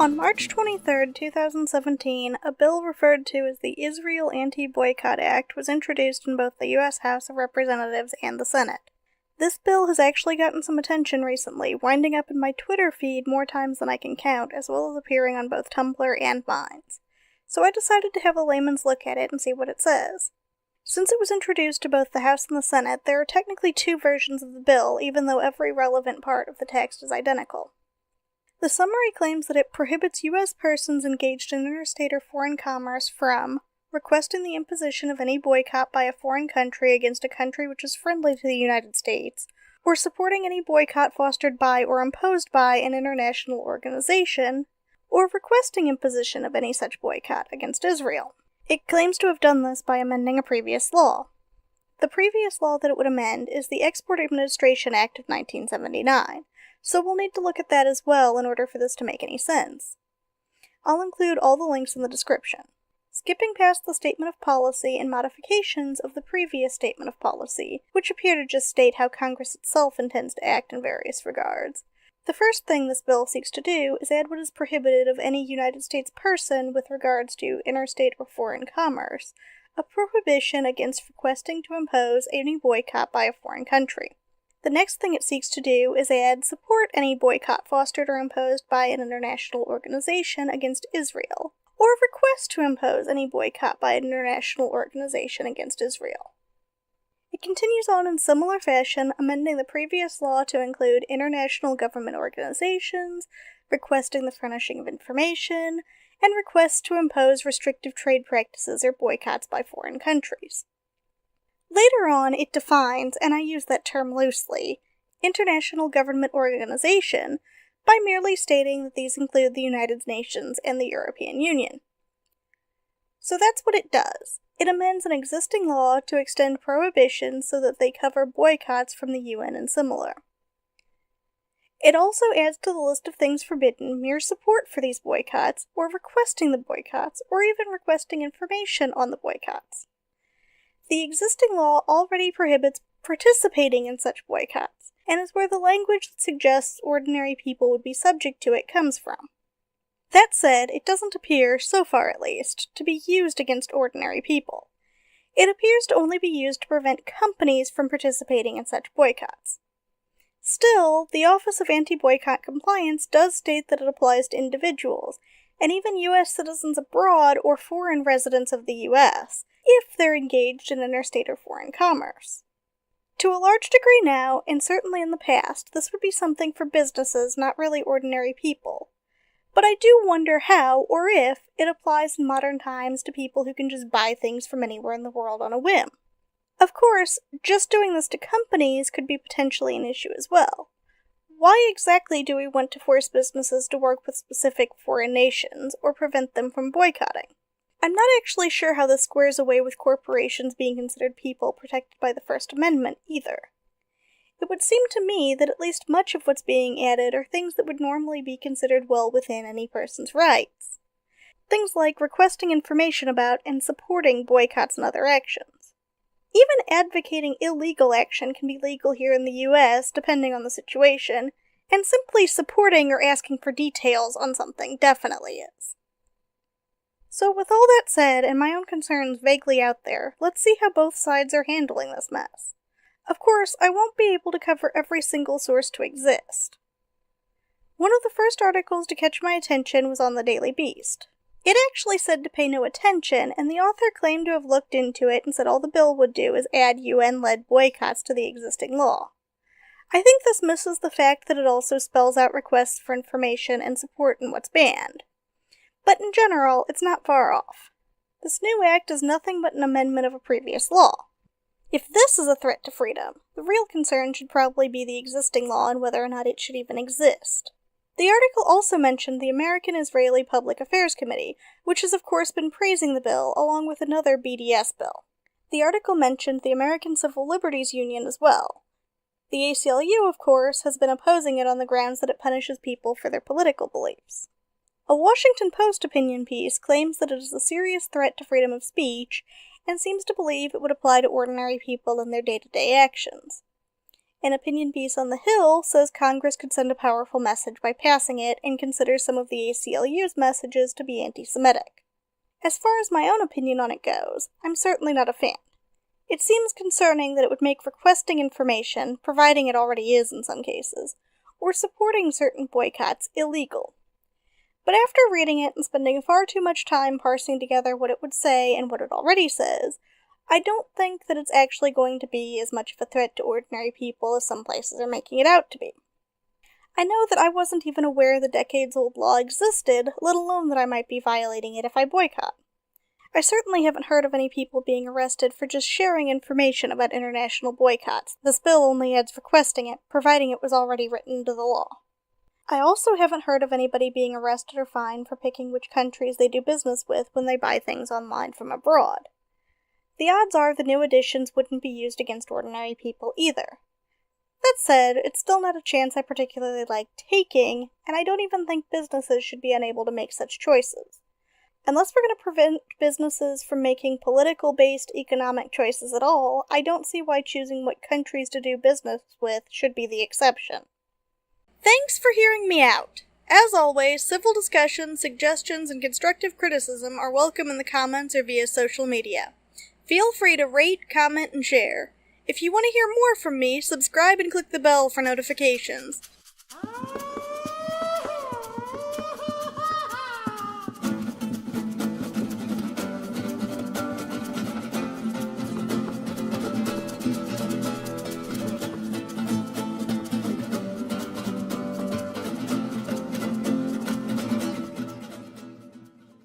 On March 23, 2017, a bill referred to as the Israel Anti-Boycott Act was introduced in both the U.S. House of Representatives and the Senate. This bill has actually gotten some attention recently, winding up in my Twitter feed more times than I can count, as well as appearing on both Tumblr and Minds. So I decided to have a layman's look at it and see what it says. Since it was introduced to both the House and the Senate, there are technically two versions of the bill, even though every relevant part of the text is identical. The summary claims that it prohibits U.S. persons engaged in interstate or foreign commerce from requesting the imposition of any boycott by a foreign country against a country which is friendly to the United States, or supporting any boycott fostered by or imposed by an international organization, or requesting imposition of any such boycott against Israel. It claims to have done this by amending a previous law. The previous law that it would amend is the Export Administration Act of 1979. So we'll need to look at that as well in order for this to make any sense. I'll include all the links in the description. Skipping past the statement of policy and modifications of the previous statement of policy, which appear to just state how Congress itself intends to act in various regards. The first thing this bill seeks to do is add what is prohibited of any United States person with regards to interstate or foreign commerce, a prohibition against requesting to impose any boycott by a foreign country. The next thing it seeks to do is add support any boycott fostered or imposed by an international organization against Israel, or request to impose any boycott by an international organization against Israel. It continues on in similar fashion, amending the previous law to include international government organizations, requesting the furnishing of information, and requests to impose restrictive trade practices or boycotts by foreign countries. Later on, it defines, and I use that term loosely, international government organization by merely stating that these include the United Nations and the European Union. So that's what it does. It amends an existing law to extend prohibitions so that they cover boycotts from the UN and similar. It also adds to the list of things forbidden mere support for these boycotts, or requesting the boycotts, or even requesting information on the boycotts. The existing law already prohibits participating in such boycotts, and is where the language that suggests ordinary people would be subject to it comes from. That said, it doesn't appear, so far at least, to be used against ordinary people. It appears to only be used to prevent companies from participating in such boycotts. Still, the Office of Anti-Boycott Compliance does state that it applies to individuals, and even U.S. citizens abroad or foreign residents of the U.S., if they're engaged in interstate or foreign commerce. To a large degree now, and certainly in the past, this would be something for businesses, not really ordinary people. But I do wonder how, or if, it applies in modern times to people who can just buy things from anywhere in the world on a whim. Of course, just doing this to companies could be potentially an issue as well. Why exactly do we want to force businesses to work with specific foreign nations, or prevent them from boycotting? I'm not actually sure how this squares away with corporations being considered people protected by the First Amendment, either. It would seem to me that at least much of what's being added are things that would normally be considered well within any person's rights. Things like requesting information about and supporting boycotts and other actions. Even advocating illegal action can be legal here in the US, depending on the situation, and simply supporting or asking for details on something definitely is. So with all that said, and my own concerns vaguely out there, let's see how both sides are handling this mess. Of course, I won't be able to cover every single source to exist. One of the first articles to catch my attention was on the Daily Beast. It actually said to pay no attention, and the author claimed to have looked into it and said all the bill would do is add UN-led boycotts to the existing law. I think this misses the fact that it also spells out requests for information and support in what's banned. But in general, it's not far off. This new act is nothing but an amendment of a previous law. If this is a threat to freedom, the real concern should probably be the existing law and whether or not it should even exist. The article also mentioned the American-Israeli Public Affairs Committee, which has of course been praising the bill, along with another BDS bill. The article mentioned the American Civil Liberties Union as well. The ACLU, of course, has been opposing it on the grounds that it punishes people for their political beliefs. A Washington Post opinion piece claims that it is a serious threat to freedom of speech, and seems to believe it would apply to ordinary people in their day-to-day actions. An opinion piece on The Hill says Congress could send a powerful message by passing it and considers some of the ACLU's messages to be anti-Semitic. As far as my own opinion on it goes, I'm certainly not a fan. It seems concerning that it would make requesting information, providing it already is in some cases, or supporting certain boycotts illegal. But after reading it and spending far too much time parsing together what it would say and what it already says, I don't think that it's actually going to be as much of a threat to ordinary people as some places are making it out to be. I know that I wasn't even aware the decades-old law existed, let alone that I might be violating it if I boycott. I certainly haven't heard of any people being arrested for just sharing information about international boycotts. This bill only adds requesting it, providing it was already written into the law. I also haven't heard of anybody being arrested or fined for picking which countries they do business with when they buy things online from abroad. The odds are the new additions wouldn't be used against ordinary people either. That said, it's still not a chance I particularly like taking, and I don't even think businesses should be unable to make such choices. Unless we're going to prevent businesses from making political-based economic choices at all, I don't see why choosing what countries to do business with should be the exception. Thanks for hearing me out. As always, civil discussion, suggestions, and constructive criticism are welcome in the comments or via social media. Feel free to rate, comment, and share. If you want to hear more from me, subscribe and click the bell for notifications.